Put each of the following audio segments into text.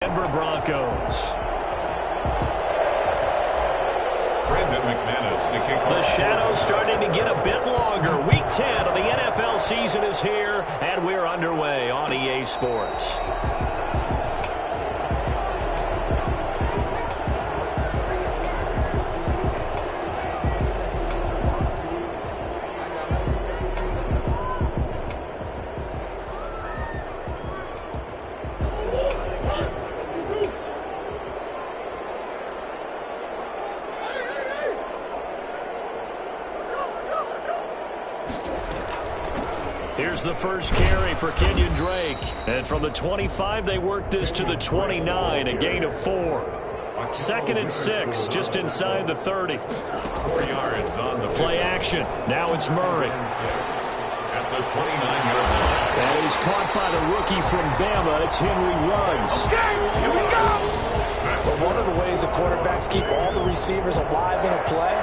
Denver Broncos. The shadow's starting to get a bit longer. Week 10 of the NFL season is here, and we're underway on EA Sports. Here's the first carry for Kenyon Drake. And from the 25, they work this to the 29, a gain of 4. 2nd and 6, just inside the 30. 4 yards on the play action. Now it's Murray. At the 29-yard line. And he's caught by the rookie from Bama. It's Henry Ruggs. Okay, here we go. But one of the ways the quarterbacks keep all the receivers alive in a play,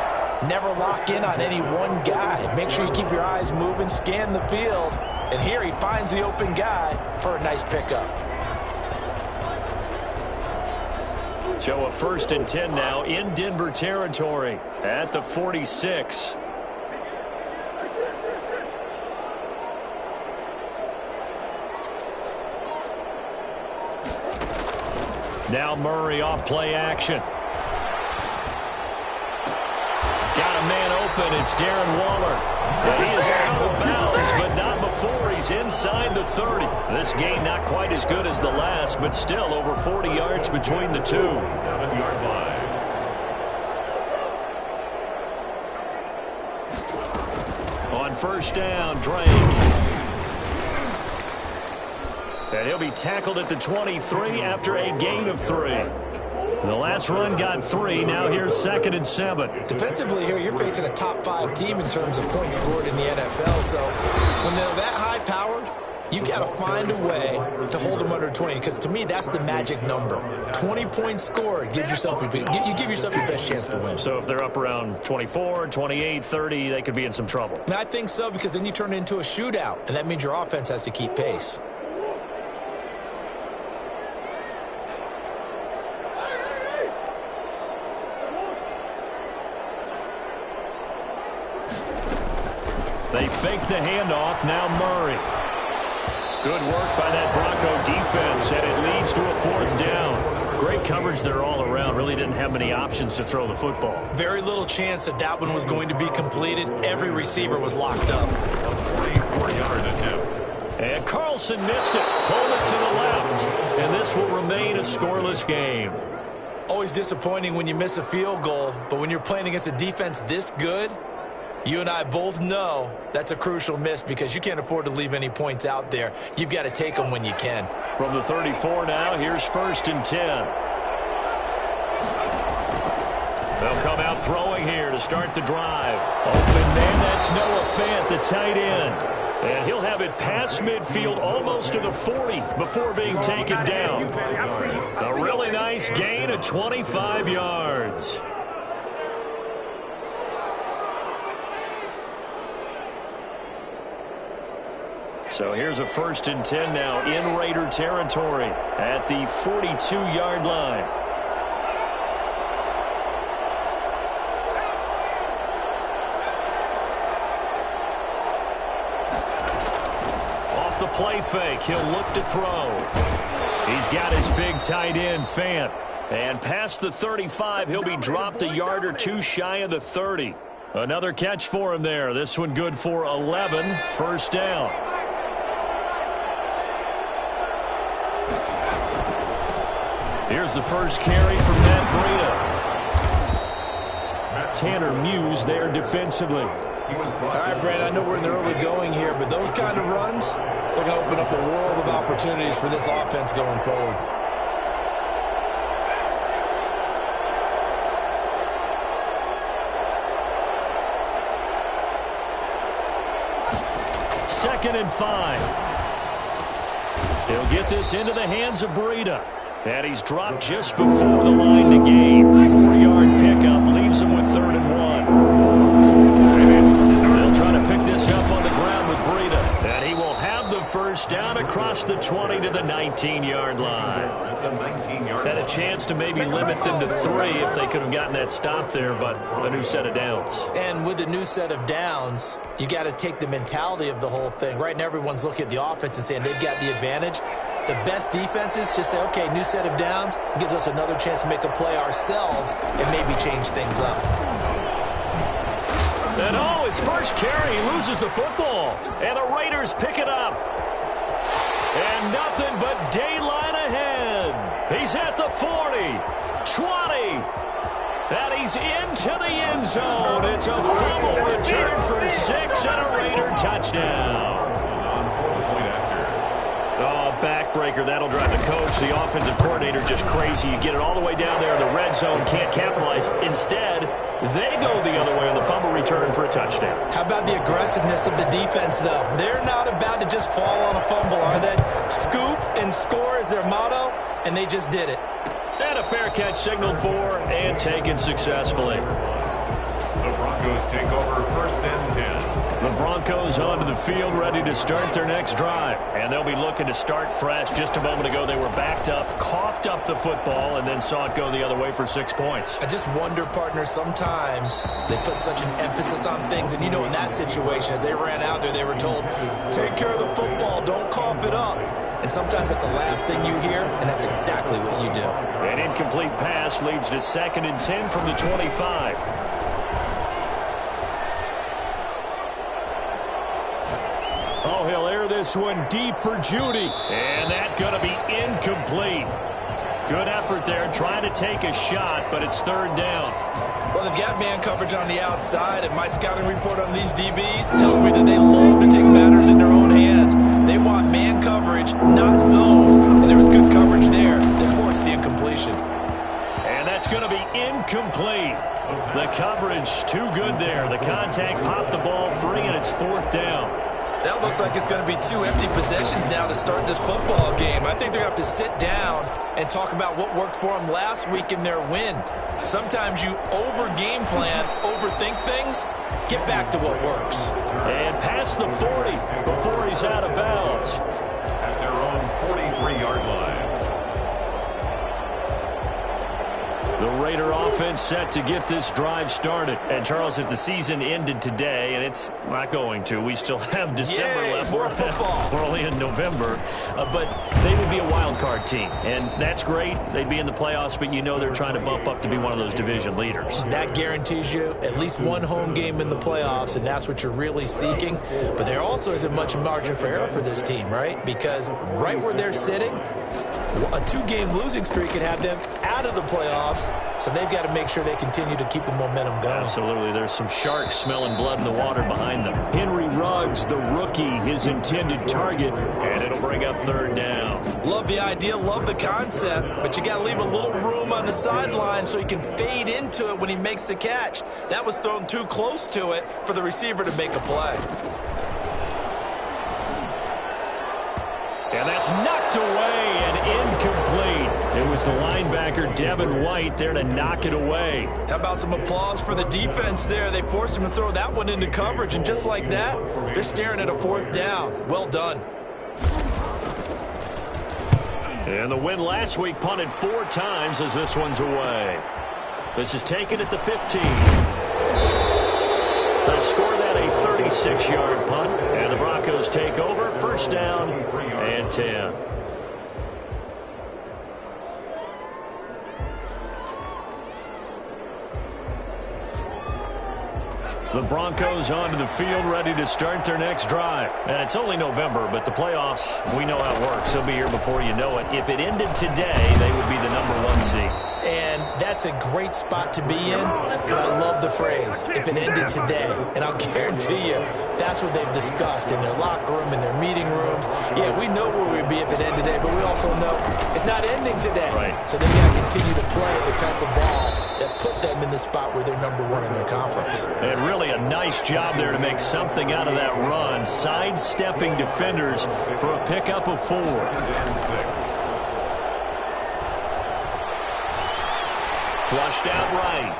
never lock in on any one guy. Make sure you keep your eyes moving, scan the field. And here he finds the open guy for a nice pickup. So a 1st and 10 now in Denver territory at the 46. Now Murray off play action. Got a man open. It's Darren Waller. And he is out of bounds, but not before he's inside the 30. This game not quite as good as the last, but still over 40 yards between the two. 7-yard line. On 1st down, Drake. And he'll be tackled at the 23 after a gain of 3. The last run got 3. Now here's 2nd and 7. Defensively here, you're facing a top 5 team in terms of points scored in the NFL. So when they're that high-powered, you got to find a way to hold them under 20. Because to me, that's the magic number. 20 points scored gives yourself you give yourself your best chance to win. So if they're up around 24, 28, 30, they could be in some trouble. And I think so, because then you turn it into a shootout, and that means your offense has to keep pace. They fake the handoff. Now Murray. Good work by that Bronco defense, and it leads to a 4th down. Great coverage there all around. Really didn't have many options to throw the football. Very little chance that that one was going to be completed. Every receiver was locked up. A 44-yard attempt. And Carlson missed it. Pulled it to the left. And this will remain a scoreless game. Always disappointing when you miss a field goal, but when you're playing against a defense this good, you and I both know that's a crucial miss because you can't afford to leave any points out there. You've got to take them when you can. From the 34 now, here's 1st and 10. They'll come out throwing here to start the drive. Open man, that's Noah Fant, the tight end. And he'll have it past midfield almost to the 40 before being taken down. A really nice gain of 25 yards. So here's a 1st and 10 now in Raider territory at the 42-yard line. Off the play fake, he'll look to throw. He's got his big tight end, Fant. And past the 35, he'll be dropped a yard or 2 shy of the 30. Another catch for him there. This one good for 11. 1st down. Here's the first carry from Matt Breida. Tanner Muse there defensively. All right, Brad, I know we're in the early going here, but those kind of runs, they're going to open up a world of opportunities for this offense going forward. Second and 5. He'll get this into the hands of Breida. And he's dropped just before the line to gain. 4-yard pickup leaves him with 3rd and 1. They'll try to pick this up on the ground with Breida. And he will have the first First down across the 20 to the 19-yard line. Had a chance to maybe limit them to 3 if they could have gotten that stop there, but a new set of downs. And with a new set of downs, you got to take the mentality of the whole thing. Right now, everyone's looking at the offense and saying they've got the advantage. The best defenses just say, okay, new set of downs. It gives us another chance to make a play ourselves and maybe change things up. And his first carry, he loses the football. And the Raiders pick it up. And nothing but daylight ahead. He's at the 40, 20, and he's into the end zone. It's a fumble return for 6 and a Raider touchdown. Oh, backbreaker. That'll drive the coach, the offensive coordinator, just crazy. You get it all the way down there in the red zone, can't capitalize. Instead, they go the other way on the fumble return for a touchdown. How about the aggressiveness of the defense, though? They're not about to just fall on a fumble, are they? Scoop and score is their motto, and they just did it. And a fair catch signaled for and taken successfully. The Broncos take over 1st and 10. The Broncos onto the field ready to start their next drive. And they'll be looking to start fresh. Just a moment ago, they were backed up, coughed up the football, and then saw it go the other way for 6 points. I just wonder, partner, sometimes they put such an emphasis on things. And, you know, in that situation, as they ran out there, they were told, take care of the football, don't cough it up. And sometimes that's the last thing you hear, and that's exactly what you do. An incomplete pass leads to 2nd and 10 from the 25. Oh, he'll air this one deep for Judy. And that's going to be incomplete. Good effort there, trying to take a shot, but it's 3rd down. Well, they've got man coverage on the outside, and my scouting report on these DBs tells me that they love to take matters in their own hands. They want man coverage, not zone. And there was good coverage there that forced the incompletion. And that's going to be incomplete. The coverage too good there. The contact popped the ball free, and it's 4th down. That looks like it's going to be 2 empty possessions now to start this football game. I think they're going to have to sit down and talk about what worked for them last week in their win. Sometimes you over-game plan, overthink things, get back to what works. And past the 40 before he's out of bounds. At their own 43-yard line. The Raider offense set to get this drive started. And, Charles, if the season ended today, and it's not going to, we still have December left. More football. We're only in November. But they would be a wild card team. And that's great. They'd be in the playoffs, but you know they're trying to bump up to be one of those division leaders. That guarantees you at least one home game in the playoffs, and that's what you're really seeking. But there also isn't much margin for error for this team, right? Because right where they're sitting, a 2-game losing streak could have them out of the playoffs, so they've got to make sure they continue to keep the momentum going. Absolutely. There's some sharks smelling blood in the water behind them. Henry Ruggs, the rookie, his intended target, and it'll bring up 3rd down. Love the idea, love the concept, but you got to leave a little room on the sideline so he can fade into it when he makes the catch. That was thrown too close to it for the receiver to make a play. And that's knocked away and incomplete. It was the linebacker, Devin White, there to knock it away. How about some applause for the defense there? They forced him to throw that one into coverage, and just like that, they're staring at a 4th down. Well done. And the win last week punted 4 times as this one's away. This is taken at the 15. They score that a 36-yard punt, and the Broncos take over, 1st down and 10. The Broncos onto the field ready to start their next drive. And it's only November, but the playoffs, we know how it works. They'll be here before you know it. If it ended today, they would be the #1 seed. And that's a great spot to be in, but I love the phrase, if it ended today. And I'll guarantee you, that's what they've discussed in their locker room, in their meeting rooms. Yeah, we know where we'd be if it ended today, but we also know it's not ending today. Right. So they've got to continue to play the type of ball that put them in the spot where they're #1 in their conference. And really a nice job there to make something out of that run, sidestepping defenders for a pickup of 4. Flushed out right.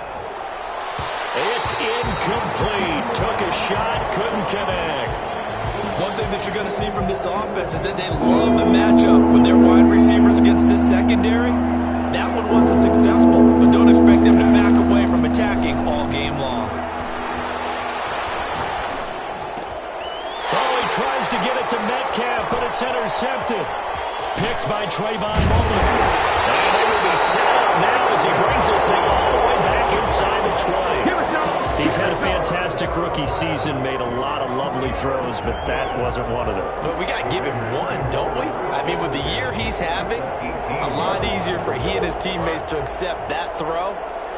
It's incomplete. Took a shot, couldn't connect. One thing that you're going to see from this offense is that they love the matchup with their wide receivers against this secondary. That one wasn't successful, but don't expect them to back away from attacking all game long. Oh, he tries to get it to Metcalf, but it's intercepted. Picked by Trayvon Mullen. And they will be set up now as he brings this thing all the way back inside the 20. He's had a fantastic rookie season, made a lot of lovely throws, but that wasn't one of them. But we got to give him one, don't we? I mean, with the year he's having, a lot easier for he and his teammates to accept that throw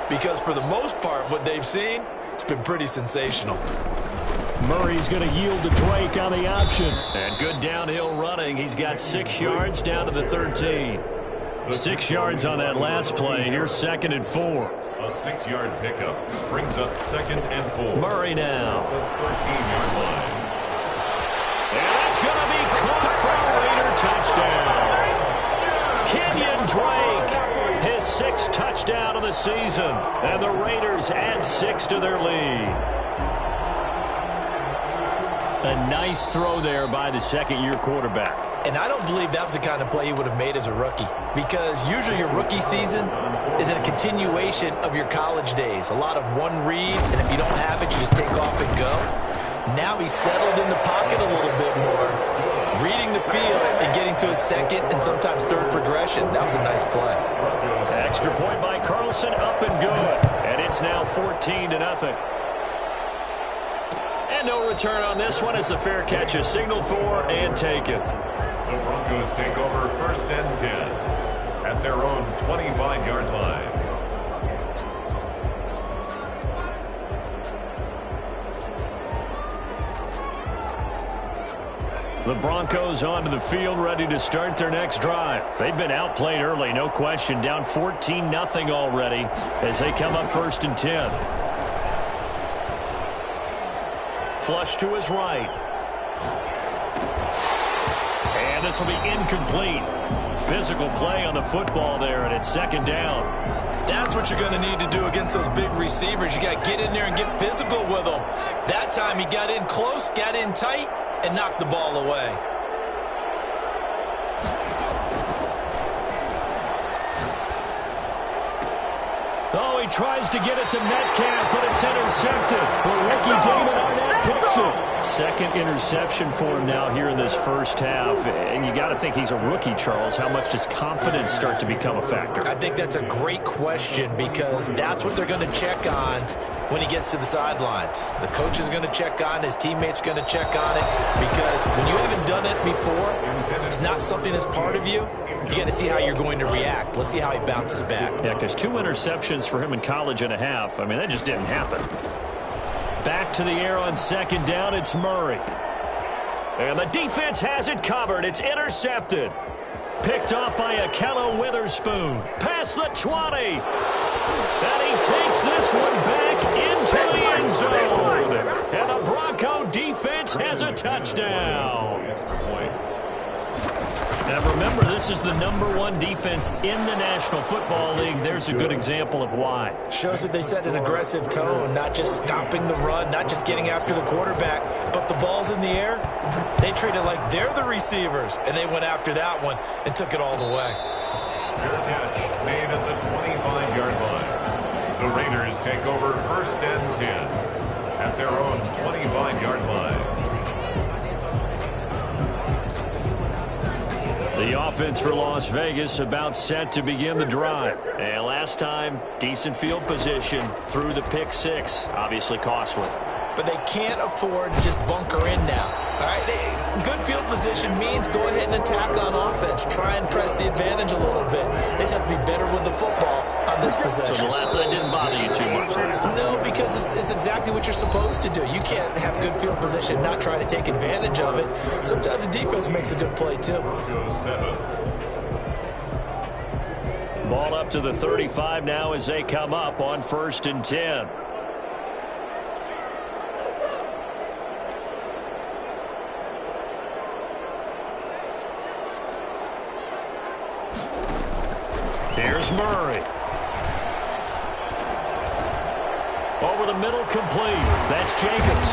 because for the most part, what they've seen, it's been pretty sensational. Murray's going to yield to Drake on the option. And good downhill running. He's got 6 yards down to the 13. 6 yards on that last play. Here's 2nd and 4. A 6-yard pickup brings up 2nd and 4. Murray now. The 13-yard line. And that's going to be caught for a Raider touchdown. Kenyon Drake, his 6th touchdown of the season. And the Raiders add 6 to their lead. A nice throw there by the second-year quarterback. And I don't believe that was the kind of play he would have made as a rookie because usually your rookie season is a continuation of your college days. A lot of one read, and if you don't have it, you just take off and go. Now he's settled in the pocket a little bit more, reading the field and getting to his second and sometimes third progression. That was a nice play. Extra point by Carlson, up and good. And it's now 14-0. And no return on this one as the fair catch is signaled for and taken. The Broncos take over 1st and 10 at their own 25-yard line. The Broncos onto the field, ready to start their next drive. They've been outplayed early, no question. Down 14-0 already as they come up 1st and 10. Flush to his right. And this will be incomplete. Physical play on the football there, and it's 2nd down. That's what you're going to need to do against those big receivers. You got to get in there and get physical with them. That time he got in close, got in tight, and knocked the ball away. Oh, he tries to get it to Metcalf, but it's intercepted. But Ricky Damon Arnett picks it. 2nd interception for him now here in this first half. And you got to think he's a rookie, Charles. How much does confidence start to become a factor? I think that's a great question because that's what they're going to check on when he gets to the sidelines. The coach is going to check on it. His teammates are going to check on it because when you haven't done it before, it's not something that's part of you. You got to see how you're going to react. Let's see how he bounces back. Yeah, because 2 interceptions for him in college and a half. I mean, that just didn't happen. Back to the air on 2nd down. It's Murray. And the defense has it covered. It's intercepted. Picked off by Akello Witherspoon. Past the 20. And he takes this one back into the end zone. And the Bronco defense has a touchdown. Now remember, this is the #1 defense in the National Football League. There's a good example of why. Shows that they set an aggressive tone, not just stopping the run, not just getting after the quarterback, but the ball's in the air. They treat it like they're the receivers, and they went after that one and took it all the way. Fair catch made at the 25-yard line. The Raiders take over 1st and 10 at their own 25-yard line. The offense for Las Vegas about set to begin the drive. And last time, decent field position through the pick 6. Obviously costly. But they can't afford to just bunker in now. All right, good field position means go ahead and attack on offense. Try and press the advantage a little bit. They just have to be better with the football on this possession. So the last one didn't bother you too much last time? No, because it's exactly what you're supposed to do. You can't have good field position and not try to take advantage of it. Sometimes the defense makes a good play, too. Ball up to the 35 now as they come up on 1st and 10. Here's Murray. Over the middle, complete. That's Jacobs.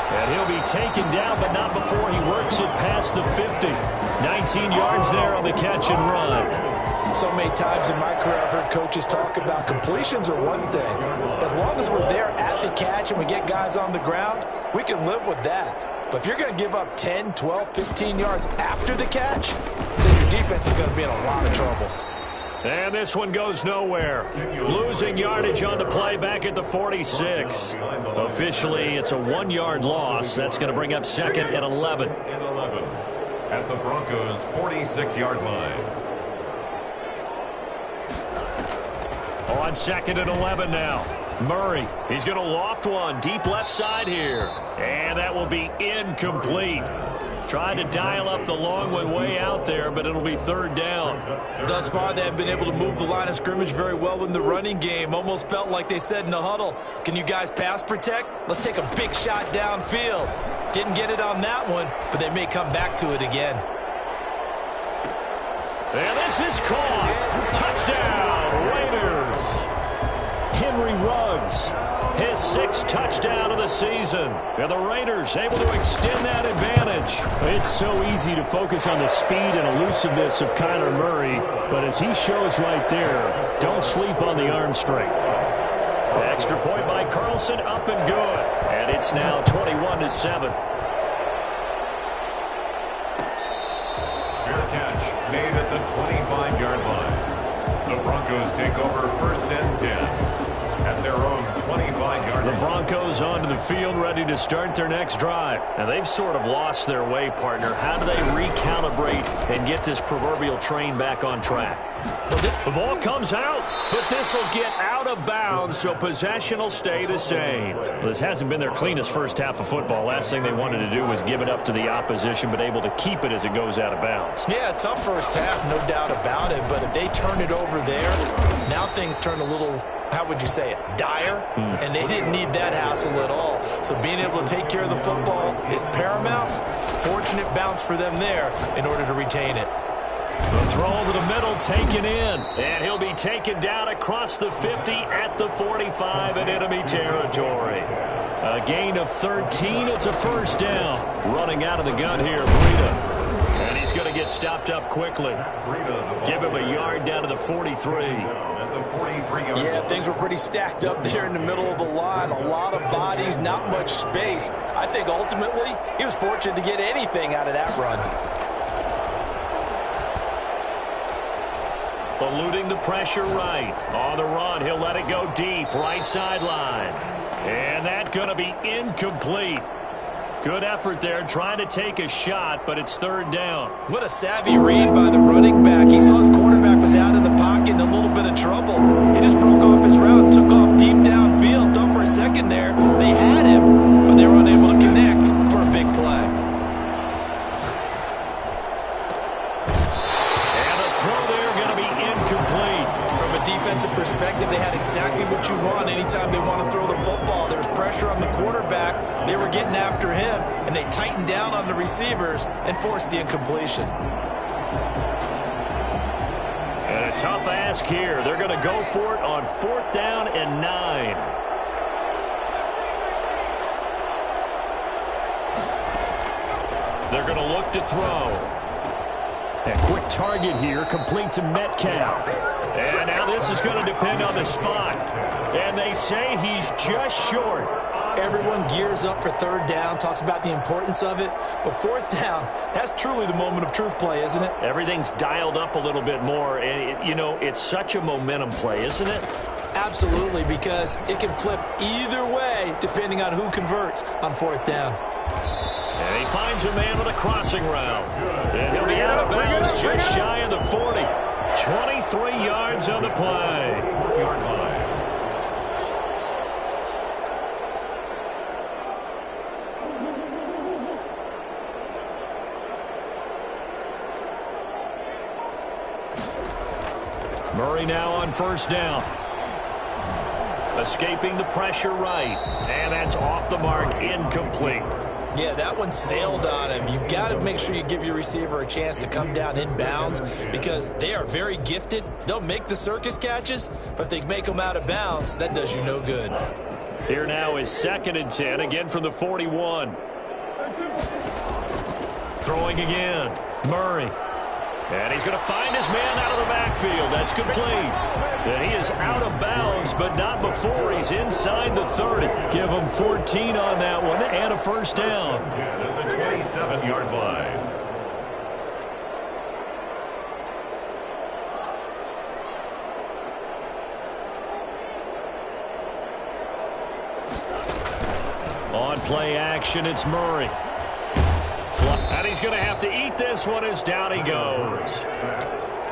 And he'll be taken down, but not before he works it past the 50. 19 yards there on the catch and run. So many times in my career I've heard coaches talk about completions are one thing. But as long as we're there at the catch and we get guys on the ground, we can live with that. But if you're going to give up 10, 12, 15 yards after the catch, then your defense is going to be in a lot of trouble. And this one goes nowhere. Losing yardage on the play back at the 46. Officially, it's a 1-yard loss. That's going to bring up second and 11. At the Broncos' 46-yard line. On second and 11 now. Murray, he's going to loft one deep left side here. And that will be incomplete. Trying to dial up the long one way out there, but it'll be third down. Thus far, they have been able to move the line of scrimmage very well in the running game. Almost felt like they said in the huddle, can you guys pass protect? Let's take a big shot downfield. Didn't get it on that one, but they may come back to it again. And this is caught. Touchdown, Raiders. Henry Ruggs, his 6th touchdown of the season. And the Raiders able to extend that advantage. It's so easy to focus on the speed and elusiveness of Kyler Murray, but as he shows right there, don't sleep on the arm strength. Extra point by Carlson, up and good. And it's now 21-7. Fair catch made at the 25-yard line. The Broncos take over first and 10. At their own 25-yard line. The Broncos onto the field, ready to start their next drive. And they've sort of lost their way, partner. How do they recalibrate and get this proverbial train back on track? The ball comes out, but this will get out of bounds, so possession will stay the same. Well, this hasn't been their cleanest first half of football. Last thing they wanted to do was give it up to the opposition, but able to keep it as it goes out of bounds. Yeah, tough first half, no doubt about it. But if they turn it over there, now things turn a little, how would you say it, dire? And they didn't need that hassle at all. So being able to take care of the football is paramount. Fortunate bounce for them there in order to retain it. The throw over the middle taken in. And he'll be taken down across the 50 at the 45 in enemy territory. A gain of 13. It's a first down. Running out of the gun here, Breida. And he's going to get stopped up quickly. Give him a yard down to the 43. Yeah, things were pretty stacked up there in the middle of the line. A lot of bodies, not much space. I think ultimately he was fortunate to get anything out of that run. Eluding the pressure right. On the run, he'll let it go deep. Right sideline. And that's going to be incomplete. Good effort there, trying to take a shot, but it's third down. What a savvy read by the running back. He saw his quarterback was out of the pocket in a little bit of trouble. He just broke off his route and took off deep downfield. Thought for a second there they had him, but they were unable to connect for a big play. And the throw there going to be incomplete. From a defensive perspective, they had exactly what you want anytime they want to throw the football. There's pressure on the quarterback. They were getting after him, and they tightened down on the receivers and forced the incompletion. And a tough ask here. They're going to go for it on 4th down and 9. They're going to look to throw. A quick target here, complete to Metcalf. And now this is going to depend on the spot. And they say he's just short. Everyone gears up for third down, talks about the importance of it. But fourth down, that's truly the moment of truth play, isn't it? Everything's dialed up a little bit more. And, you know, it's such a momentum play, isn't it? Absolutely, because it can flip either way depending on who converts on fourth down. And he finds a man with a crossing route. And he'll be out of bounds just shy of the 40. 23 yards on the play. 4-yard line. Murray now on first down. Escaping the pressure right. And that's off the mark, incomplete. Yeah, that one sailed on him. You've got to make sure you give your receiver a chance to come down inbounds because they are very gifted. They'll make the circus catches, but if they make them out of bounds, that does you no good. Here now is 2nd and 10, again from the 41. Throwing again, Murray. And he's going to find his man out of the backfield. That's complete. And he is out of bounds, but not before he's inside the 30. Give him 14 on that one and a first down. At the 27-yard line. On play action, it's Murray. And he's going to have to eat this one as down he goes.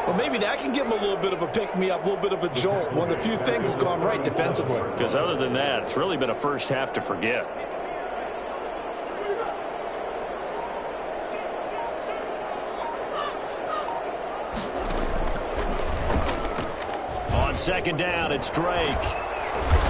Well, maybe that can give him a little bit of a pick-me-up, a little bit of a jolt. One of the few things that's gone right defensively. Because other than that, it's really been a first half to forget. On 2nd down, it's Drake.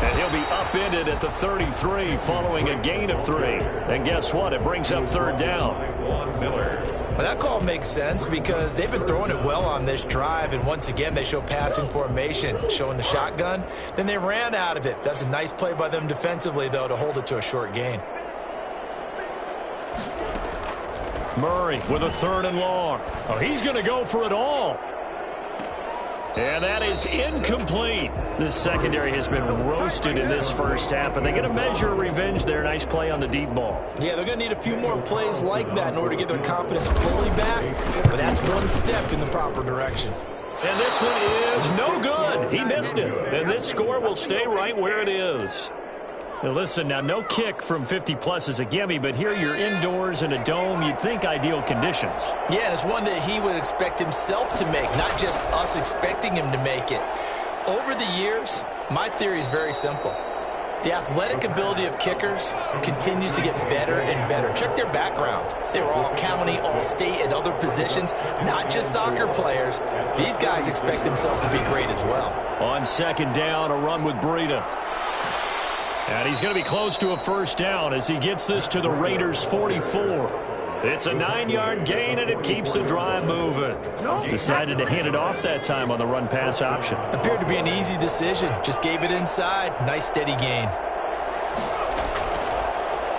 And he'll be upended at the 33 following a gain of 3. And guess what? It brings up 3rd down. Well, that call makes sense because they've been throwing it well on this drive. And once again, they show passing formation, showing the shotgun. Then they ran out of it. That's a nice play by them defensively, though, to hold it to a short gain. Murray with a 3rd and long. Oh, he's going to go for it all. And that is incomplete. This secondary has been roasted in this first half, but they get a measure of revenge there. Nice play on the deep ball. Yeah, they're going to need a few more plays like that in order to get their confidence fully back, but that's one step in the proper direction. And this one is no good. He missed it. And this score will stay right where it is. Now listen, now no kick from 50-plus is a gimme, but here you're indoors in a dome. You'd think ideal conditions. Yeah, and it's one that he would expect himself to make, not just us expecting him to make it. Over the years, my theory is very simple. The athletic ability of kickers continues to get better and better. Check their backgrounds. They were all county, all state, and other positions, not just soccer players. These guys expect themselves to be great as well. On 2nd down, a run with Breida. And he's going to be close to a first down as he gets this to the Raiders' 44. It's a 9-yard gain, and it keeps the drive moving. Decided to hand it off that time on the run-pass option. Appeared to be an easy decision. Just gave it inside. Nice, steady gain.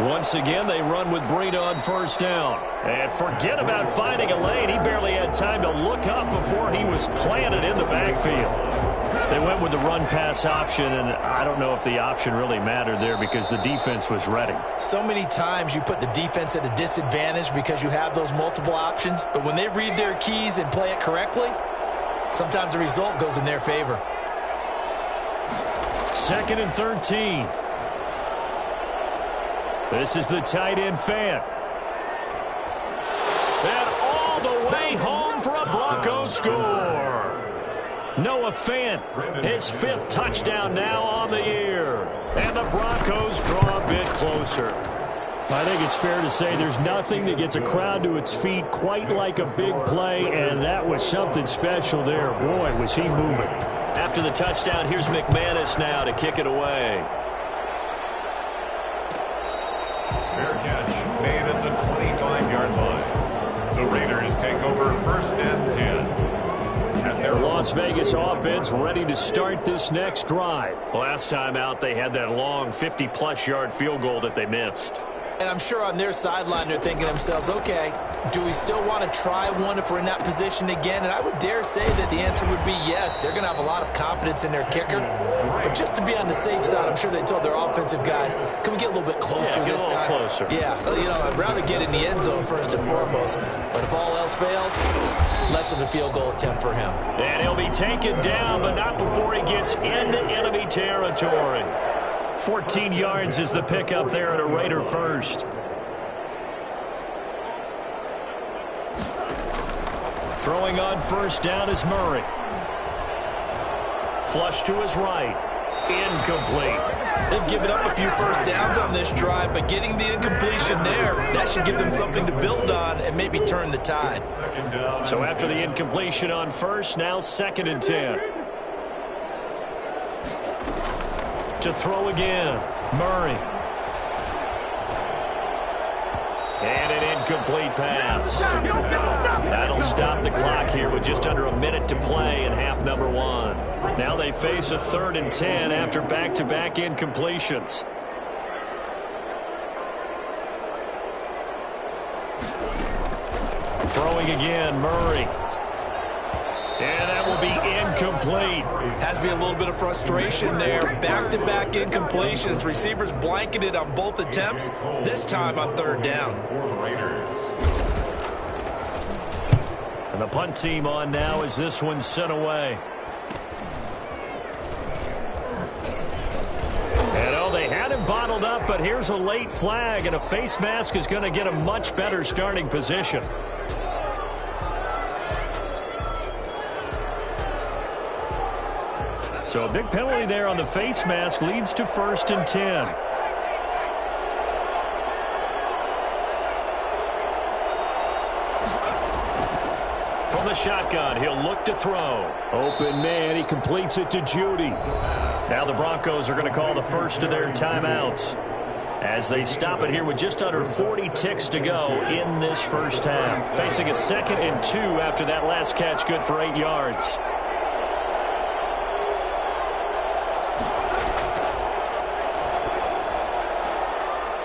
Once again, they run with Breida on first down. And forget about finding a lane. He barely had time to look up before he was planted in the backfield. They went with the run-pass option, and I don't know if the option really mattered there because the defense was ready. So many times you put the defense at a disadvantage because you have those multiple options, but when they read their keys and play it correctly, sometimes the result goes in their favor. 2nd and 13. This is the tight end Fant. And all the way home for a Broncos score. Noah Fant, his 5th touchdown now on the year. And the Broncos draw a bit closer. I think it's fair to say there's nothing that gets a crowd to its feet quite like a big play, and that was something special there. Boy, was he moving. After the touchdown, here's McManus now to kick it away. Fair catch made at the 25-yard line. The Raiders take over 1st and 10. Their Las Vegas offense ready to start this next drive. Last time out, they had that long 50-plus yard field goal that they missed. And I'm sure on their sideline they're thinking to themselves, okay, do we still want to try one if we're in that position again? And I would dare say that the answer would be yes. They're going to have a lot of confidence in their kicker. But just to be on the safe side, I'm sure they told their offensive guys, can we get a little bit closer this time? Closer. Yeah, you know, I'd rather get in the end zone first and foremost. But if all else fails, less of a field goal attempt for him. And he'll be taken down, but not before he gets into enemy territory. 14 yards is the pickup there at a Raider first. Throwing on first down is Murray. Flush to his right. Incomplete. They've given up a few first downs on this drive, but getting the incompletion there, that should give them something to build on and maybe turn the tide. So after the incompletion on first, now 2nd and 10. To throw again, Murray. And an incomplete pass. That'll stop the clock here with just under a minute to play in half number 1. Now they face a 3rd and 10 after back-to-back incompletions. Throwing again, Murray. And that will be incomplete. Has to be a little bit of frustration there. Back-to-back incompletions. Receivers blanketed on both attempts, this time on third down. And the punt team on now as this one's sent away. And oh, they had him bottled up, but here's a late flag, and a face mask is going to get a much better starting position. So a big penalty there on the face mask leads to 1st and 10. From the shotgun, he'll look to throw. Open man, he completes it to Judy. Now the Broncos are going to call the first of their timeouts as they stop it here with just under 40 ticks to go in this first half. Facing a 2nd and 2 after that last catch, good for 8 yards.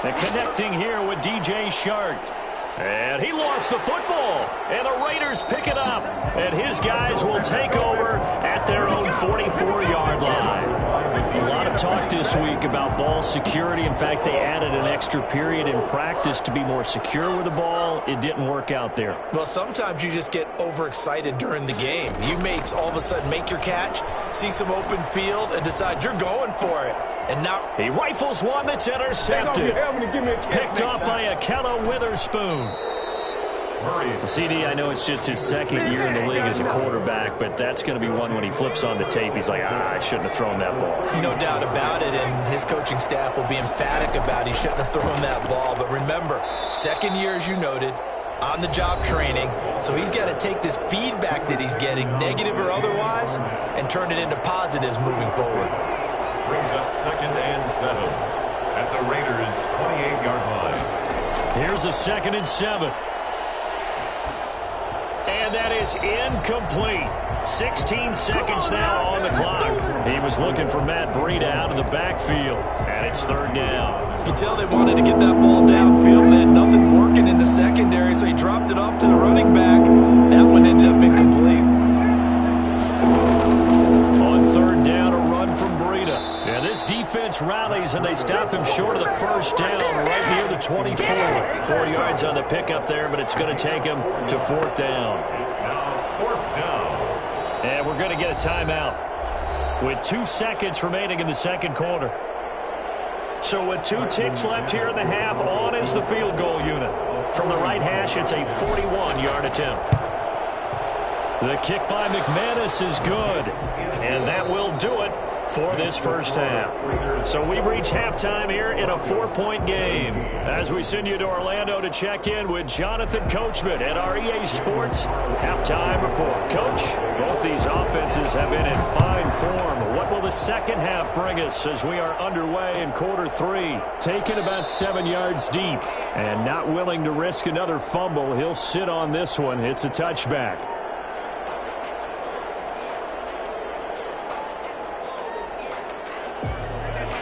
And connecting here with DJ Shark. And he lost the football. And the Raiders pick it up. And his guys will take over at their own 44-yard line. A lot of talk this week about ball security. In fact, they added an extra period in practice to be more secure with the ball. It didn't work out there. Well, sometimes you just get overexcited during the game. You may all of a sudden make your catch, see some open field, and decide you're going for it. And now he rifles one that's intercepted. Picked off by Akella Witherspoon. CD, I know it's just his 2nd year in the league as a quarterback, but that's going to be one when he flips on the tape. He's like, I shouldn't have thrown that ball. No doubt about it, and his coaching staff will be emphatic about he shouldn't have thrown that ball. But remember, 2nd year, as you noted, on-the-job training, so he's got to take this feedback that he's getting, negative or otherwise, and turn it into positives moving forward. Brings up 2nd and 7 at the Raiders' 28-yard line. Here's a 2nd and 7. And that is incomplete. 16 seconds now on the clock. He was looking for Matt Breida out of the backfield. And it's 3rd down. You can tell they wanted to get that ball downfield, and they had nothing working in the secondary, so he dropped it off to the running back. That one ended up incomplete. On 3rd down, a run from Breida. And this defense rallies, and they stop him short of the 1st down right near the 24. 4 yards on the pickup there, but it's going to take him to 4th down. It's now 4th down. And we're going to get a timeout with 2 seconds remaining in the 2nd quarter. So with 2 ticks left here in the half, on is the field goal unit. From the right hash, it's a 41-yard attempt. The kick by McManus is good, and that will do it for this first half. So we've reached halftime here in a 4-point game as we send you to Orlando to check in with Jonathan Coachman at our EA Sports halftime report. Coach, both these offenses have been in fine form. What will the second half bring us as we are underway in quarter 3? Taken about 7 yards deep and not willing to risk another fumble. He'll sit on this one. It's a touchback.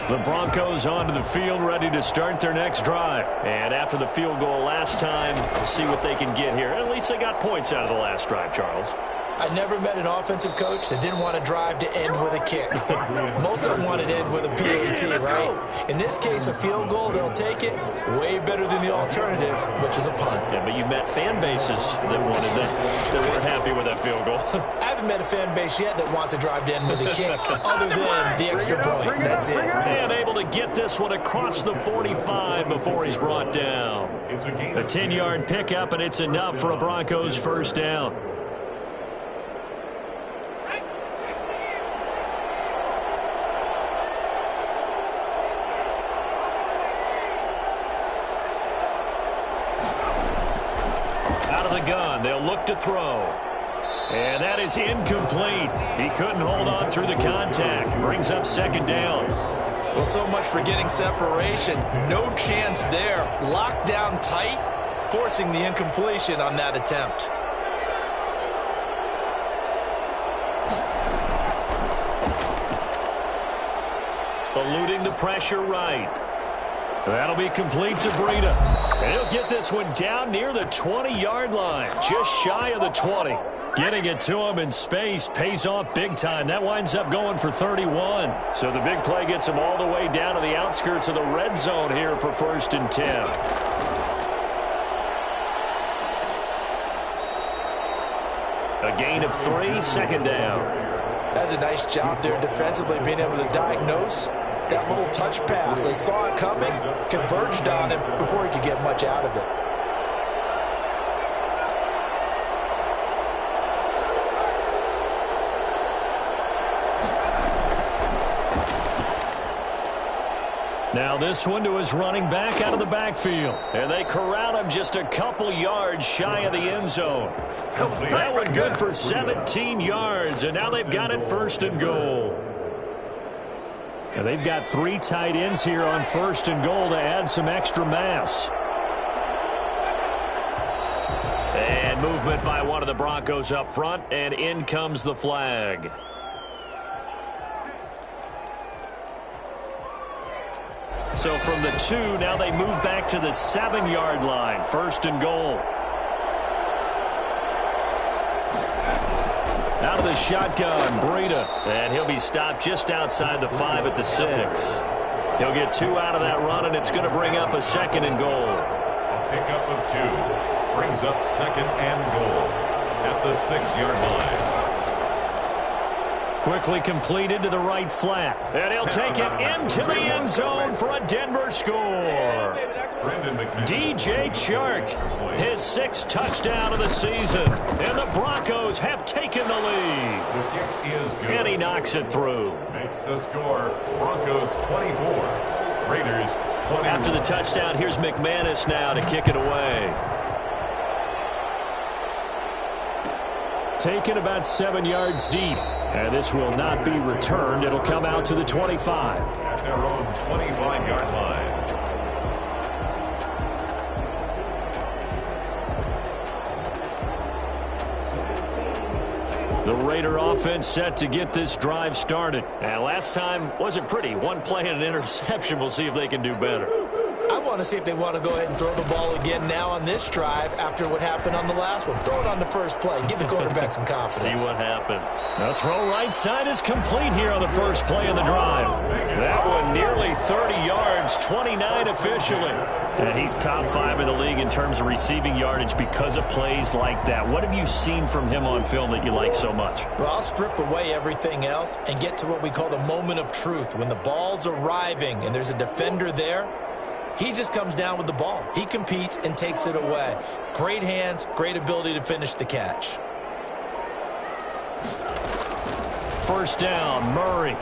The Broncos onto the field, ready to start their next drive. And after the field goal last time, we'll see what they can get here. At least they got points out of the last drive, Charles. I never met an offensive coach that didn't want to drive to end with a kick. Most of them wanted to end with a PAT, right? In this case, a field goal, they'll take it. Way better than the alternative, which is a punt. Yeah, but you met fan bases that wanted that weren't happy with that field goal. I haven't met a fan base yet that wants to drive to end with a kick, other than the extra point. That's it. And able to get this one across the 45 before he's brought down. A 10-yard pickup, and it's enough for a Broncos first down. Gun. They'll look to throw. And that is incomplete. He couldn't hold on through the contact. Brings up second down. Well, so much for getting separation. No chance there. Locked down tight, forcing the incompletion on that attempt. Eluding the pressure right. That'll be complete to Breida. And he'll get this one down near the 20-yard line, just shy of the 20. Getting it to him in space pays off big time. That winds up going for 31. So the big play gets him all the way down to the outskirts of the red zone here for 1st and 10. A gain of 3, 2nd down. That's a nice job there defensively, being able to diagnose that little touch pass. They saw it coming, converged on it before he could get much out of it. Now this one to his running back out of the backfield. And they corral him just a couple yards shy of the end zone. That one good for 17 yards, and now they've got it 1st and goal. And they've got 3 tight ends here on 1st and goal to add some extra mass. And movement by one of the Broncos up front, and in comes the flag. So from the 2, now they move back to the 7-yard line. 1st and goal. Out of the shotgun, Breida. And he'll be stopped just outside the 5 at the 6. He'll get 2 out of that run, and it's going to bring up a 2nd and goal. A pickup of 2 brings up 2nd and goal at the 6-yard line. Quickly completed to the right flat. And he'll take it into the end zone for a Denver score. DJ Chark, his 6th touchdown of the season. And the Broncos have taken the lead. The kick is good. And he knocks it through. Makes the score Broncos 24, Raiders 20. After the touchdown, here's McManus now to kick it away. Taken about 7 yards deep. And this will not be returned. It'll come out to the 25. At their own 25-yard line. The Raider offense set to get this drive started. And last time wasn't pretty. 1 play and an interception. We'll see if they can do better. I want to see if they want to go ahead and throw the ball again now on this drive after what happened on the last one. Throw it on the first play. Give the quarterback some confidence. See what happens. The throw right side is complete here on the first play of the drive. That one nearly 30 yards, 29 officially. And he's top 5 in the league in terms of receiving yardage because of plays like that. What have you seen from him on film that you like so much? Well, I'll strip away everything else and get to what we call the moment of truth. When the ball's arriving and there's a defender there, he just comes down with the ball. He competes and takes it away. Great hands, great ability to finish the catch. First down, Murray.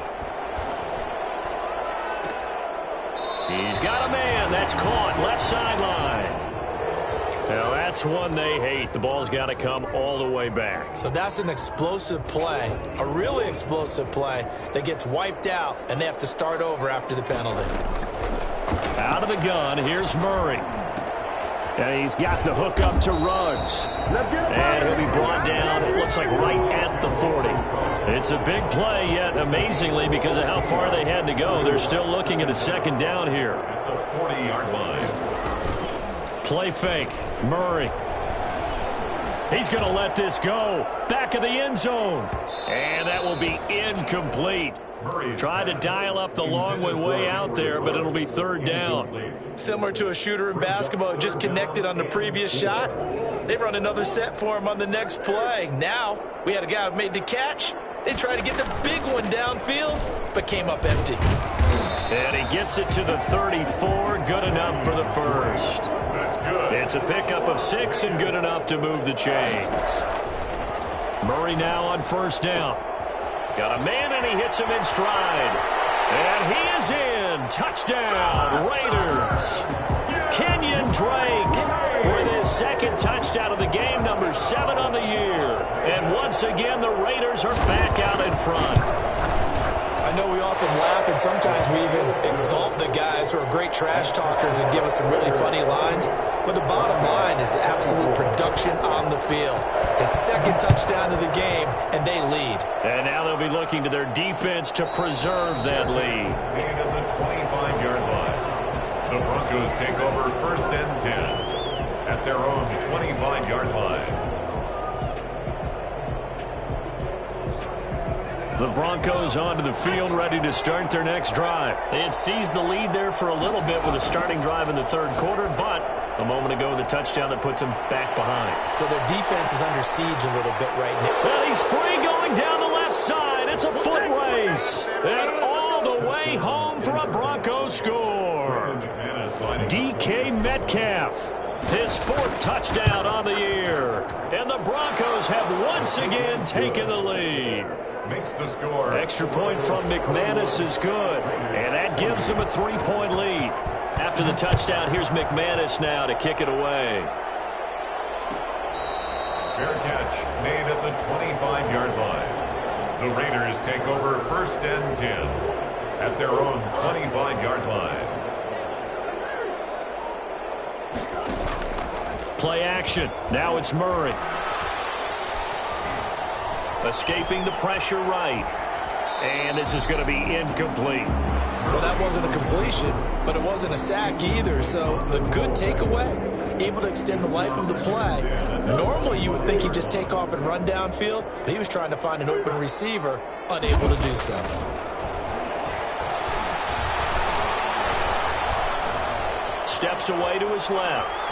He's got a man. That's caught. Left sideline. Now, that's one they hate. The ball's got to come all the way back. So that's an explosive play, a really explosive play that gets wiped out, and they have to start over after the penalty. Out of the gun, here's Murray. And he's got the hook up to Ruggs. And he'll be brought down, it looks like right at the 40. It's a big play, yet amazingly, because of how far they had to go, they're still looking at a 2nd down here. At the 40-yard line. Play fake, Murray. He's going to let this go. Back of the end zone. And that will be incomplete. Tried to dial up the long way out there, but it'll be 3rd down. Similar to a shooter in basketball, just connected on the previous shot. They run another set for him on the next play. Now, we had a guy who made the catch. They tried to get the big one downfield, but came up empty. And he gets it to the 34. Good enough for the first. That's good. It's a pickup of 6 and good enough to move the chains. Murray now on 1st down. Got a man, and he hits him in stride. And he is in. Touchdown, Raiders. Kenyon Drake with his 2nd touchdown of the game, number 7 on the year. And once again, the Raiders are back out in front. I know we often laugh, and sometimes we even exalt the guys who are great trash talkers and give us some really funny lines. But the bottom line is absolute production on the field. His 2nd touchdown of the game, and they lead. And now they'll be looking to their defense to preserve that lead. Lead at the 25-yard line. The Broncos take over first and 10 at their own 25-yard line. The Broncos onto the field, ready to start their next drive. They had seized the lead there for a little bit with a starting drive in the third quarter, but a moment ago, the touchdown that puts them back behind. So their defense is under siege a little bit right now. And he's free going down the left side. It's a foot race. And all the way home for a Broncos score. DK Metcalf, his fourth touchdown on the year. And the Broncos have once again taken the lead. Makes the score. Extra point from McManus is good, and that gives them a 3-point lead. After the touchdown, here's McManus now to kick it away. Fair catch made at the 25-yard line. The Raiders take over first and 10 at their own 25-yard line. Play action. Now it's Murray. Escaping the pressure right. And this is going to be incomplete. Well, that wasn't a completion, but it wasn't a sack either. So the good takeaway, able to extend the life of the play. Normally, you would think he'd just take off and run downfield, but he was trying to find an open receiver, unable to do so. Steps away to his left.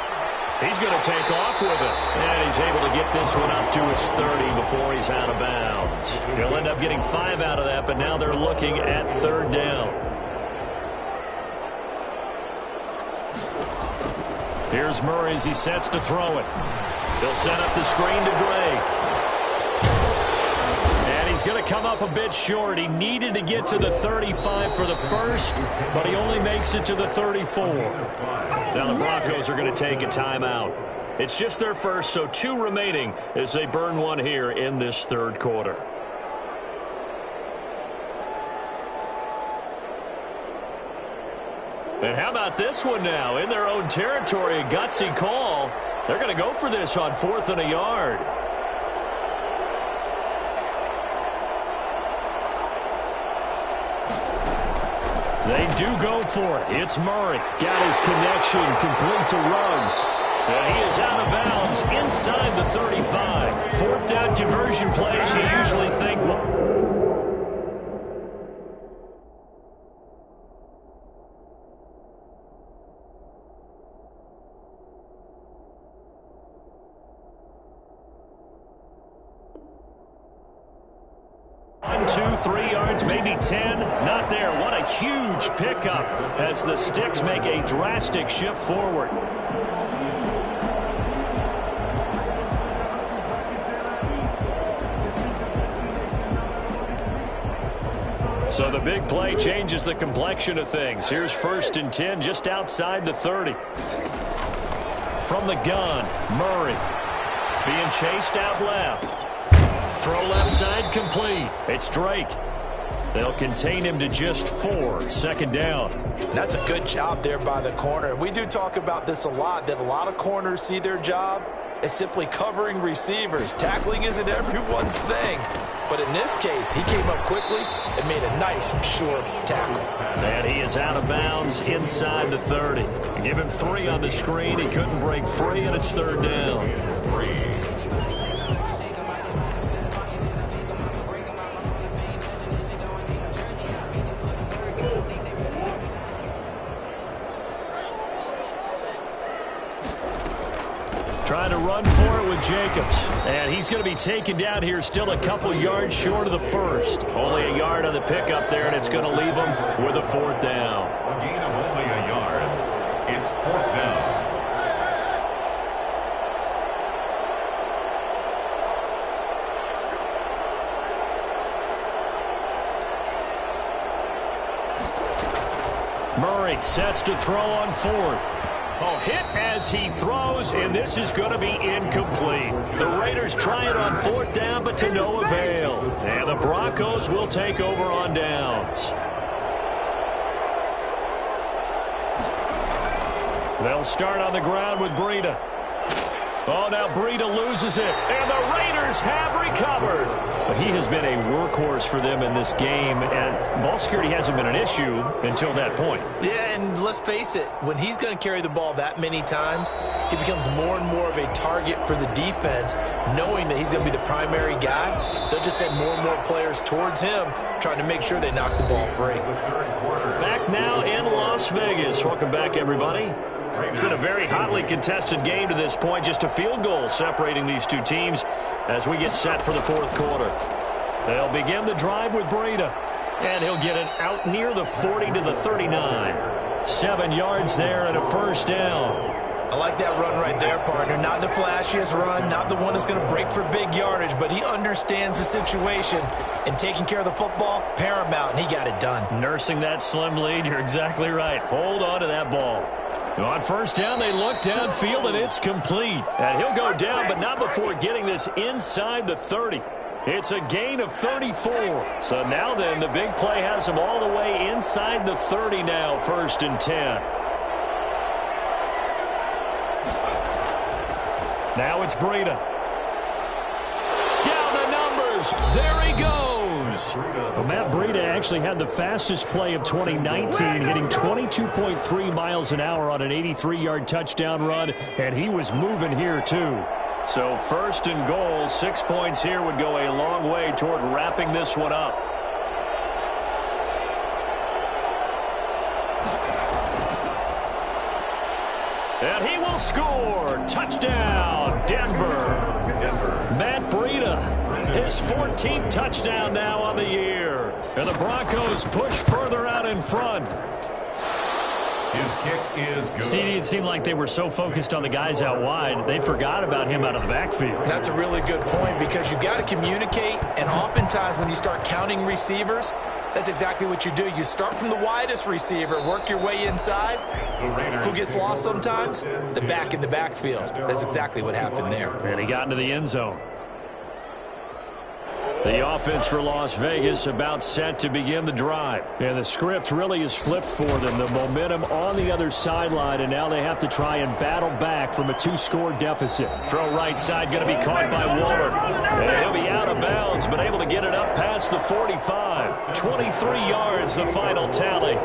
He's going to take off with it. And he's able to get this one up to his 30 before he's out of bounds. He'll end up getting 5 out of that, but now they're looking at third down. Here's Murray as he sets to throw it. He'll set up the screen to Drake. And he's going to come up a bit short. He needed to get to the 35 for the first, but he only makes it to the 34. Now the Broncos are going to take a timeout. It's just their first, so 2 remaining as they burn one here in this third quarter. And how about this one now? In their own territory, a gutsy call. They're going to go for this on 4th and a yard. They do go for it. It's Murray. Got his connection complete to Ruggs. And he is out of bounds inside the 35. 4th down conversion plays you usually think, well, 1, 2, 3 yards, maybe 10. Not there. What a huge pickup as the Sticks make a drastic shift forward. So the big play changes the complexion of things. Here's 1st and 10 just outside the 30. From the gun, Murray being chased out left. Throw left side complete. It's Drake. They'll contain him to just 4. 2nd down. That's a good job there by the corner. We do talk about this a lot, that a lot of corners see their job as simply covering receivers. Tackling isn't everyone's thing. But in this case, he came up quickly and made a nice, short tackle. And he is out of bounds inside the 30. Give him 3 on the screen. He couldn't break free, and it's 3rd down. Trying to run for it with Jacobs. And he's going to be taken down here still a couple yards short of the first. Only a yard on the pickup there, and it's going to leave him with a 4th down. A gain of only a yard. It's 4th down. Murray sets to throw on 4th. Oh, hit as he throws, and this is going to be incomplete. The Raiders try it on 4th down, but to no avail. And the Broncos will take over on downs. They'll start on the ground with Breida. Oh, now Breida loses it, and the Raiders have recovered. He has been a workhorse for them in this game, and ball security hasn't been an issue until that point. Yeah, and let's face it, when he's going to carry the ball that many times, he becomes more and more of a target for the defense, knowing that he's going to be the primary guy. They'll just send more and more players towards him, trying to make sure they knock the ball free. Back now in Las Vegas. Welcome back, everybody. It's been a very hotly contested game to this point. Just a field goal separating these two teams as we get set for the fourth quarter. They'll begin the drive with Breida, and he'll get it out near the 40 to the 39. 7 yards there and a first down. I like that run right there, partner. Not the flashiest run, not the one that's going to break for big yardage, but he understands the situation, and taking care of the football, paramount, and he got it done. Nursing that slim lead, you're exactly right. Hold on to that ball. On first down, they look downfield, and it's complete. And he'll go down, but not before getting this inside the 30. It's a gain of 34. So now then, the big play has him all the way inside the 30 now, 1st and 10. Now it's Breida. Down the numbers. There he goes. Well, Matt Breida actually had the fastest play of 2019, hitting 22.3 miles an hour on an 83-yard touchdown run, and he was moving here too. So 1st and goal, 6 points here would go a long way toward wrapping this one up. And he will score. Touchdown, Denver. Matt Breida, his 14th touchdown now on the year. And the Broncos push further out in front. His kick is good. CD, it seemed like they were so focused on the guys out wide, they forgot about him out of the backfield. That's a really good point, because you've got to communicate, and oftentimes when you start counting receivers, that's exactly what you do. You start from the widest receiver, work your way inside. Who gets lost sometimes? The back in the backfield. That's exactly what happened there. And he got into the end zone. The offense for Las Vegas about set to begin the drive. And the script really is flipped for them. The momentum on the other sideline, and now they have to try and battle back from a 2-score deficit. Throw right side, going to be caught by Waller. And he'll be out of bounds, but able to get it up past the 45. 23 yards, the final tally.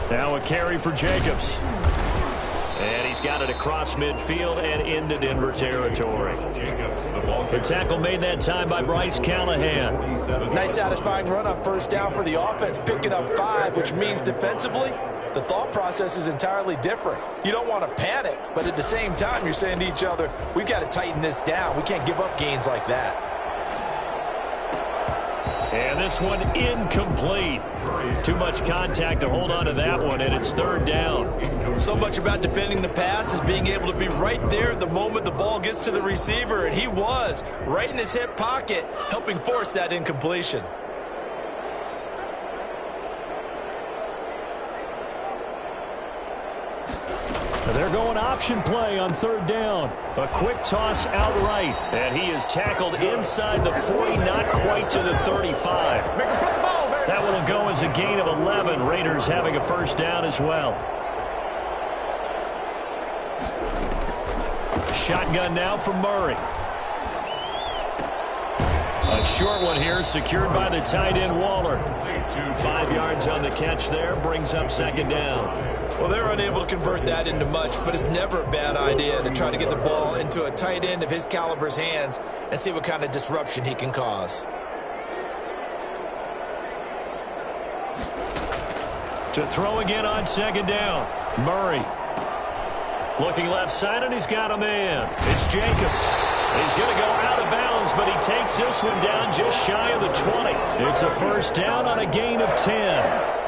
Now a carry for Jacobs. And he's got it across midfield and into Denver territory. The tackle made that time by Bryce Callahan. Nice satisfying run on first down for the offense, picking up 5, which means defensively, the thought process is entirely different. You don't want to panic, but at the same time, you're saying to each other, we've got to tighten this down. We can't give up gains like that. And this one incomplete. Too much contact to hold on to that one, and it's 3rd down. So much about defending the pass is being able to be right there at the moment the ball gets to the receiver, and he was right in his hip pocket, helping force that incompletion. They're going option play on 3rd down. A quick toss outright, and he is tackled inside the 40, not quite to the 35. That one will go as a gain of 11. Raiders having a first down as well. Shotgun now from Murray. A short one here, secured by the tight end Waller. 5 yards on the catch there, brings up 2nd down. Well, they're unable to convert that into much, but it's never a bad idea to try to get the ball into a tight end of his caliber's hands and see what kind of disruption he can cause. To throw again on 2nd down. Murray. Looking left side, and he's got a man. It's Jacobs. He's going to go out of bounds, but he takes this one down just shy of the 20. It's a first down on a gain of 10.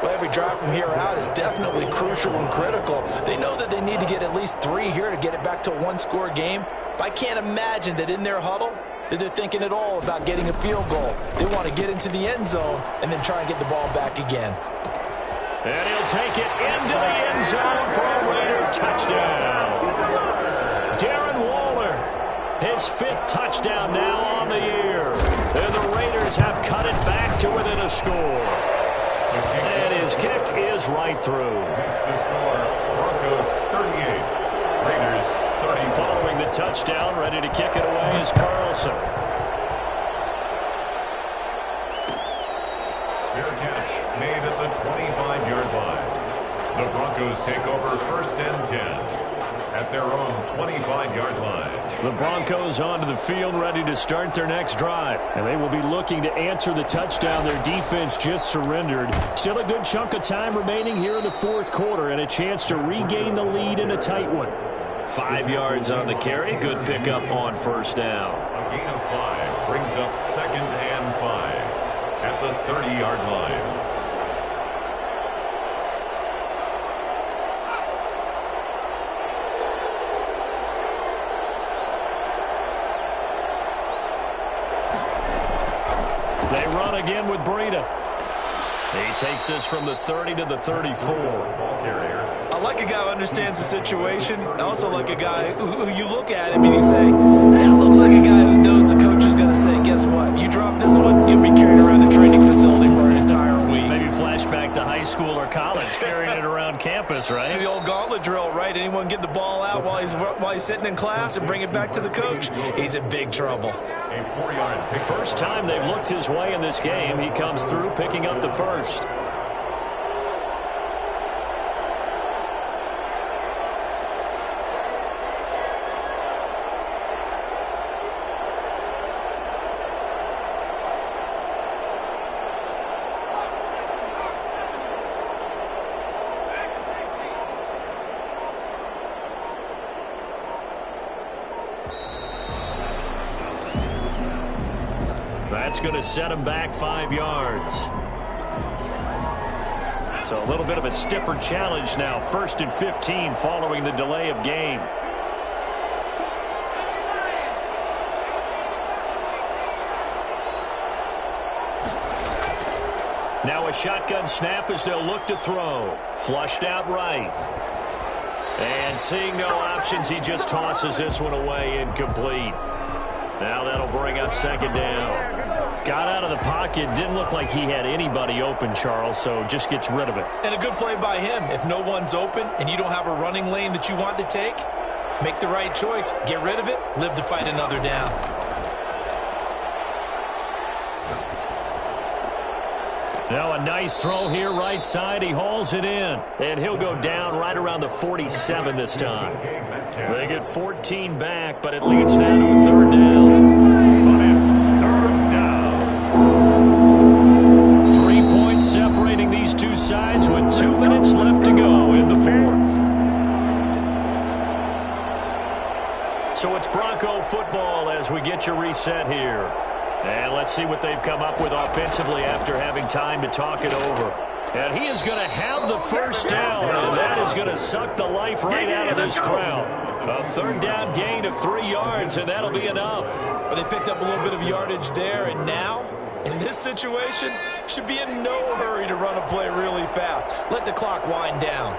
Well, every drive from here out is definitely crucial and critical. They know that they need to get at least 3 here to get it back to a 1-score game. But I can't imagine that in their huddle that they're thinking at all about getting a field goal. They want to get into the end zone and then try and get the ball back again. And he'll take it into the end zone for a Raider touchdown. Darren Waller, his 5th touchdown now on the year. And the Raiders have cut it back to within a score. It is kick is right through. That's the score. Broncos 38. Raiders 30. Following the touchdown, ready to kick it away is Carlson. Fair catch made at the 25-yard line. The Broncos take over 1st and 10 at their own 25-yard line. The Broncos onto the field, ready to start their next drive. And they will be looking to answer the touchdown their defense just surrendered. Still a good chunk of time remaining here in the fourth quarter and a chance to regain the lead in a tight one. 5 yards on the carry. Good pickup on first down. A gain of 5 brings up 2nd and 5 at the 30-yard line. They run again with Breida. He takes this from the 30 to the 34. Ball carrier. I like a guy who understands the situation. I also like a guy who you look at him and you say, that looks like a guy who knows the coach is going to say, guess what? You drop this one, you'll be carrying around the training facility for an entire week. Maybe flashback to high school or college, carrying it around campus, right? The old gauntlet drill, right? Anyone get the ball out while he's sitting in class and bring it back to the coach? He's in big trouble. A 4-yard pickup. First time they've looked his way in this game. He comes through picking up the first. That's going to set him back 5 yards. So a little bit of a stiffer challenge now. 1st and 15 following the delay of game. Now a shotgun snap as they'll look to throw. Flushed out right. And seeing no options, he just tosses this one away, incomplete. Now that'll bring up 2nd down. Got out of the pocket. Didn't look like he had anybody open, Charles, so just gets rid of it. And a good play by him. If no one's open and you don't have a running lane that you want to take, make the right choice. Get rid of it. Live to fight another down. Now a nice throw here right side. He hauls it in. And he'll go down right around the 47 this time. They get 14 back, but it leads now to a 3rd down. But it's 3rd down. 3 points separating these two sides with 2 minutes left to go in the fourth. So it's Bronco football as we get you reset here. And let's see what they've come up with offensively after having time to talk it over. And he is going to have the first down, and that is going to suck the life right out of this crowd. A 3rd down gain of 3 yards, and that'll be enough. But they picked up a little bit of yardage there, and now, in this situation, should be in no hurry to run a play really fast. Let the clock wind down.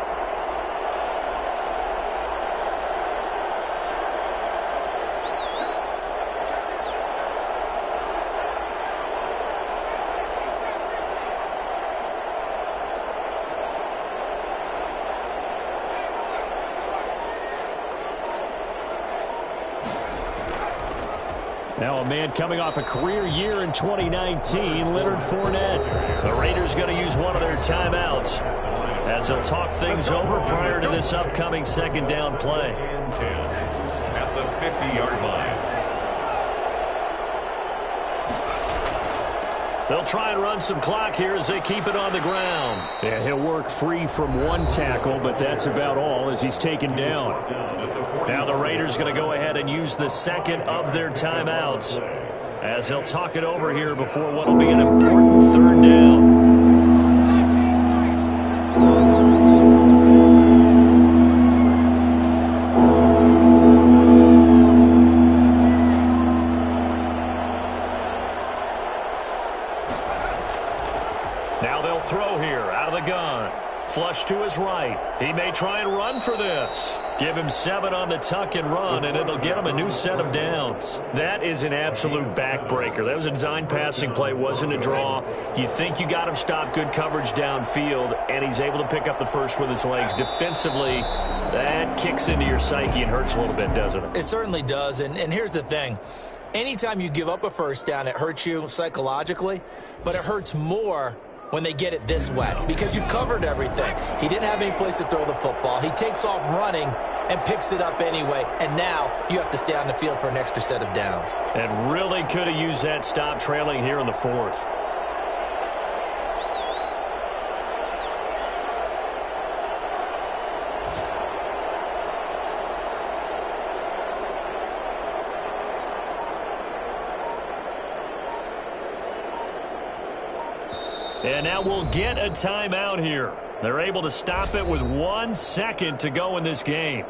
Now a man coming off a career year in 2019, Leonard Fournette. The Raiders going to use one of their timeouts as they'll talk things over prior to this upcoming 2nd down play. At the 50-yard line. They'll try and run some clock here as they keep it on the ground. Yeah, he'll work free from one tackle, but that's about all as he's taken down. Now the Raiders going to go ahead and use the 2nd of their timeouts as they'll talk it over here before what will be an important 3rd down. Now they'll throw here out of the gun. Flush to his right. He may try and run for this. Give him 7 on the tuck and run, and it'll get him a new set of downs. That is an absolute backbreaker. That was a design passing play, wasn't a draw. You think you got him stopped, good coverage downfield, and he's able to pick up the first with his legs. Defensively, that kicks into your psyche and hurts a little bit, doesn't it? It certainly does, and here's the thing. Anytime you give up a first down, it hurts you psychologically, but it hurts more when they get it this way because you've covered everything. He didn't have any place to throw the football. He takes off running and picks it up anyway, and now you have to stay on the field for an extra set of downs. And really could have used that stop trailing here in the 4th. And now we'll get a timeout here. They're able to stop it with 1 second to go in this game.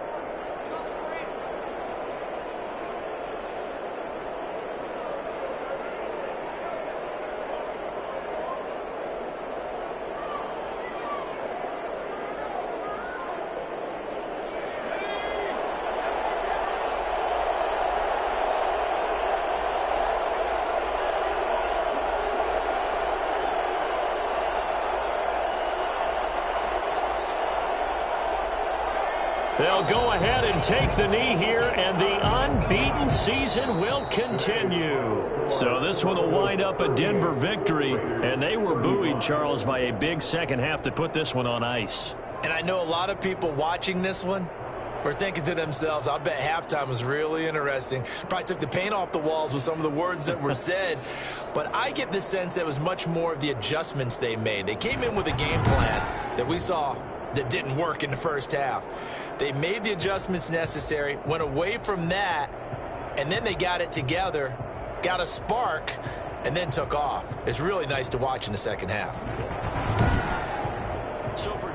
They'll go ahead and take the knee here, and the unbeaten season will continue. So this one will wind up a Denver victory, and they were buoyed, Charles, by a big second half to put this one on ice. And I know a lot of people watching this one were thinking to themselves, I bet halftime was really interesting. Probably took the paint off the walls with some of the words that were said. But I get the sense that it was much more of the adjustments they made. They came in with a game plan that we saw that didn't work in the first half. They made the adjustments necessary, went away from that, and then they got it together, got a spark, and then took off. It's really nice to watch in the second half. So for